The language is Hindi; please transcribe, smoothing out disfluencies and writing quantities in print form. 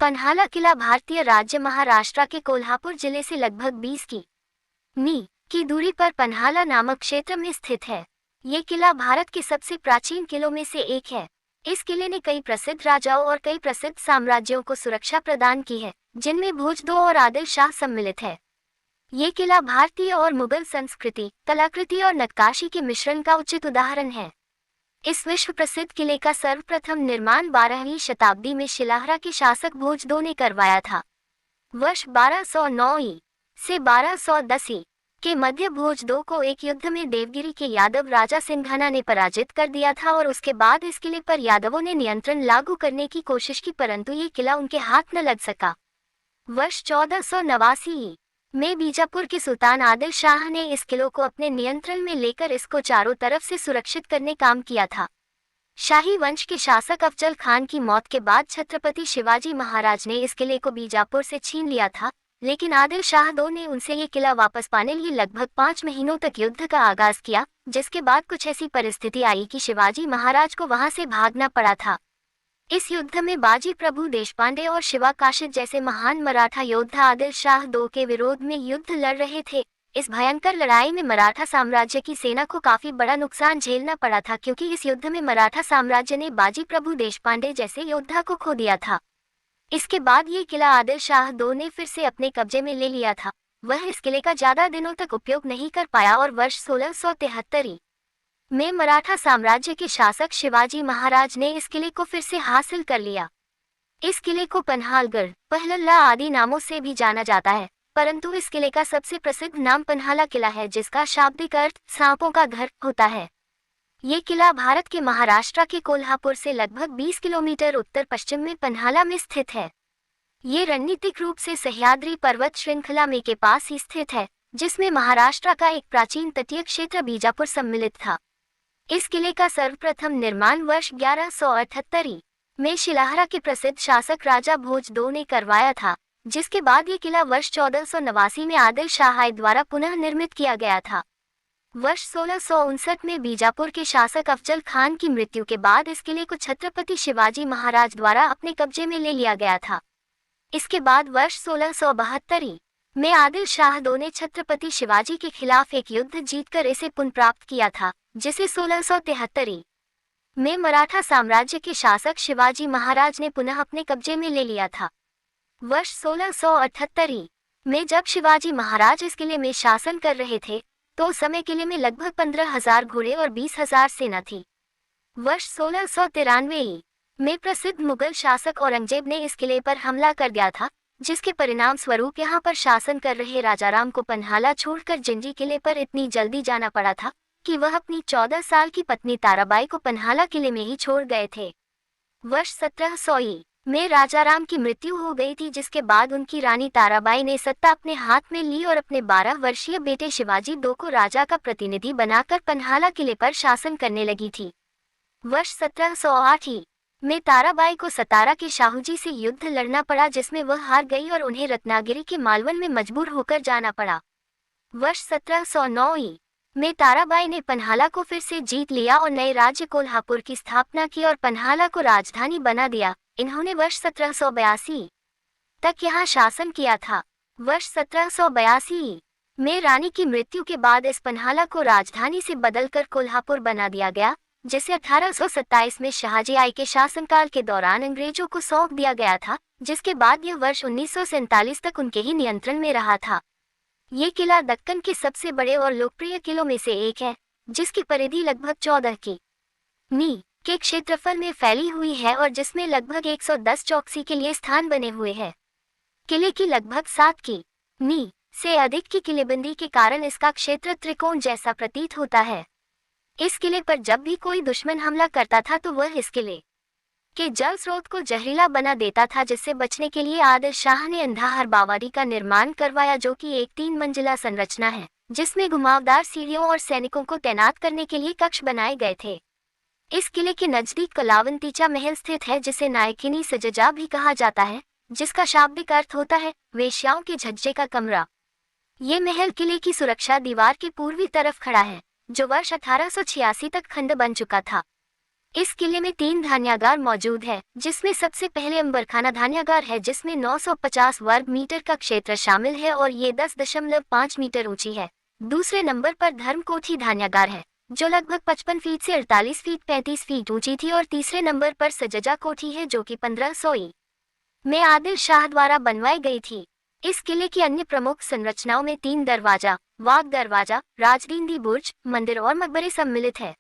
पन्हाला किला भारतीय राज्य महाराष्ट्र के कोल्हापुर जिले से लगभग 20 की दूरी पर पन्हाला नामक क्षेत्र में स्थित है। ये किला भारत के सबसे प्राचीन किलों में से एक है। इस किले ने कई प्रसिद्ध राजाओं और कई प्रसिद्ध साम्राज्यों को सुरक्षा प्रदान की है, जिनमें भोजदो और आदिल शाह सम्मिलित है। ये किला भारतीय और मुगल संस्कृति, कलाकृति और नक्काशी के मिश्रण का उचित उदाहरण है। इस विश्व प्रसिद्ध किले का सर्वप्रथम निर्माण 12वीं शताब्दी में शिलाहरा के शासक भोजदो ने करवाया था। वर्ष 1209 से 1210 के मध्य भोजदो को एक युद्ध में देवगिरी के यादव राजा सिंघाना ने पराजित कर दिया था और उसके बाद इस किले पर यादवों ने नियंत्रण लागू करने की कोशिश की, परंतु ये किला उनके हाथ न लग सका। वर्ष 1489 में बीजापुर के सुल्तान आदिल शाह ने इस किले को अपने नियंत्रण में लेकर इसको चारों तरफ से सुरक्षित करने काम किया था। शाही वंश के शासक अफजल खान की मौत के बाद छत्रपति शिवाजी महाराज ने इस किले को बीजापुर से छीन लिया था, लेकिन आदिल शाह दो ने उनसे ये किला वापस पाने लिए लगभग 5 महीनों तक युद्ध का आगाज किया, जिसके बाद कुछ ऐसी परिस्थिति आई कि शिवाजी महाराज को वहां से भागना पड़ा था। इस युद्ध में बाजी प्रभु देशपांडे और शिवा काशिद जैसे महान मराठा योद्धा आदिल शाह दो के विरोध में युद्ध लड़ रहे थे। इस भयंकर लड़ाई में मराठा साम्राज्य की सेना को काफी बड़ा नुकसान झेलना पड़ा था, क्योंकि इस युद्ध में मराठा साम्राज्य ने बाजी प्रभु देशपांडे जैसे योद्धा को खो दिया था। इसके बाद ये किला आदिल शाह दो ने फिर से अपने कब्जे में ले लिया था। वह इस किले का ज्यादा दिनों तक उपयोग नहीं कर पाया और वर्ष 1673 में मराठा साम्राज्य के शासक शिवाजी महाराज ने इस किले को फिर से हासिल कर लिया। इस किले को पन्हालगढ़, पहलल्ला आदि नामों से भी जाना जाता है, परंतु इस किले का सबसे प्रसिद्ध नाम पन्हाला किला है, जिसका शाब्दिक अर्थ सांपों का घर होता है। ये किला भारत के महाराष्ट्र के कोल्हापुर से लगभग 20 किलोमीटर उत्तर पश्चिम में पन्हाला में स्थित है। ये रणनीतिक रूप से सह्याद्री पर्वत श्रृंखला में के पास ही स्थित है, जिसमें महाराष्ट्र का एक प्राचीन तटीय क्षेत्र बीजापुर सम्मिलित था। इस किले का सर्वप्रथम निर्माण वर्ष 1178 में शिलाहरा के प्रसिद्ध शासक राजा भोजदो ने करवाया था, जिसके बाद ये किला वर्ष 1489 में आदिल शाह द्वारा पुनः निर्मित किया गया था। वर्ष 1659 में बीजापुर के शासक अफजल खान की मृत्यु के बाद इस किले को छत्रपति शिवाजी महाराज द्वारा अपने कब्जे में ले लिया गया था। इसके बाद वर्ष 1672 में आदिल शाह दो ने छत्रपति शिवाजी के खिलाफ एक युद्ध जीतकर इसे पुनर्प्राप्त किया था, जिसे 1673 में मराठा साम्राज्य के शासक शिवाजी महाराज ने पुनः अपने कब्जे में ले लिया था। वर्ष 1678 में जब शिवाजी महाराज इस किले में शासन कर रहे थे, तो उस समय किले में लगभग 15,000 घोड़े और 20,000 सेना थी। वर्ष 1693 में प्रसिद्ध मुगल शासक औरंगजेब ने इस किले पर हमला कर दिया था, जिसके परिणाम स्वरूप यहाँ पर शासन कर रहे राजाराम को पन्हाला छोड़कर जिंजी किले पर इतनी जल्दी जाना पड़ा था कि वह अपनी 14 साल की पत्नी ताराबाई को पन्हाला किले में ही छोड़ गए थे। वर्ष 1700 में राजाराम की मृत्यु हो गई थी, जिसके बाद उनकी रानी ताराबाई ने सत्ता अपने हाथ में ली और अपने 12 वर्षीय बेटे शिवाजी दो को राजा का प्रतिनिधि बनाकर पन्हाला किले पर शासन करने लगी थी। वर्ष 1708 में ताराबाई को सतारा के शाहूजी से युद्ध लड़ना पड़ा, जिसमें वह हार गई और उन्हें रत्नागिरी के मालवन में मजबूर होकर जाना पड़ा। वर्ष 1709 में ताराबाई ने पन्हाला को फिर से जीत लिया और नए राज्य कोल्हापुर की स्थापना की और पन्हाला को राजधानी बना दिया। इन्होंने वर्ष 1782 तक यहाँ शासन किया था। वर्ष 1782 में रानी की मृत्यु के बाद इस पन्हाला को राजधानी से बदलकर कोल्हापुर बना दिया गया, जिसे 1827 में शाहजी आई के शासनकाल के दौरान अंग्रेजों को सौंप दिया गया था, जिसके बाद यह वर्ष 1947 तक उनके ही नियंत्रण में रहा था। ये किला दक्कन के सबसे बड़े और लोकप्रिय किलों में से एक है, जिसकी परिधि लगभग 14 मी के क्षेत्रफल में फैली हुई है और जिसमें लगभग 110 चौकसी के लिए स्थान बने हुए हैं। किले की लगभग 7 मी से अधिक की किलेबंदी के कारण इसका क्षेत्र त्रिकोण जैसा प्रतीत होता है। इस किले पर जब भी कोई दुश्मन हमला करता था तो वह इस किले के जल स्रोत को जहरीला बना देता था, जिससे बचने के लिए आदिल शाह ने अंधाहर बावड़ी का निर्माण करवाया, जो कि एक 3 मंजिला संरचना है, जिसमें घुमावदार सीढ़ियों और सैनिकों को तैनात करने के लिए कक्ष बनाए गए थे। इस किले के नजदीक कलावंतीचा महल स्थित है, जिसे नायकिनी सजजा भी कहा जाता है, जिसका शाब्दिक अर्थ होता है वेश्याओं के झज्जे का कमरा। ये महल किले की सुरक्षा दीवार के पूर्वी तरफ खड़ा है, जो वर्ष 1886 तक खंड बन चुका था। इस किले में 3 धान्यागार मौजूद है, जिसमें सबसे पहले अंबरखाना धान्यागार है जिसमें 950 वर्ग मीटर का क्षेत्र शामिल है और ये 10.5 मीटर ऊंची है। दूसरे नंबर पर धर्मकोठी धान्यागार है, जो लगभग 55 फीट से 48 फीट 35 फीट ऊंची थी और तीसरे नंबर पर सजजा कोठी है जो कि 1500 ई में आदिल शाह द्वारा बनवाई गई थी। इस किले की अन्य प्रमुख संरचनाओं में 3 दरवाजा, वाघ दरवाजा, राजदींदी बुर्ज, मंदिर और मकबरे सम्मिलित है।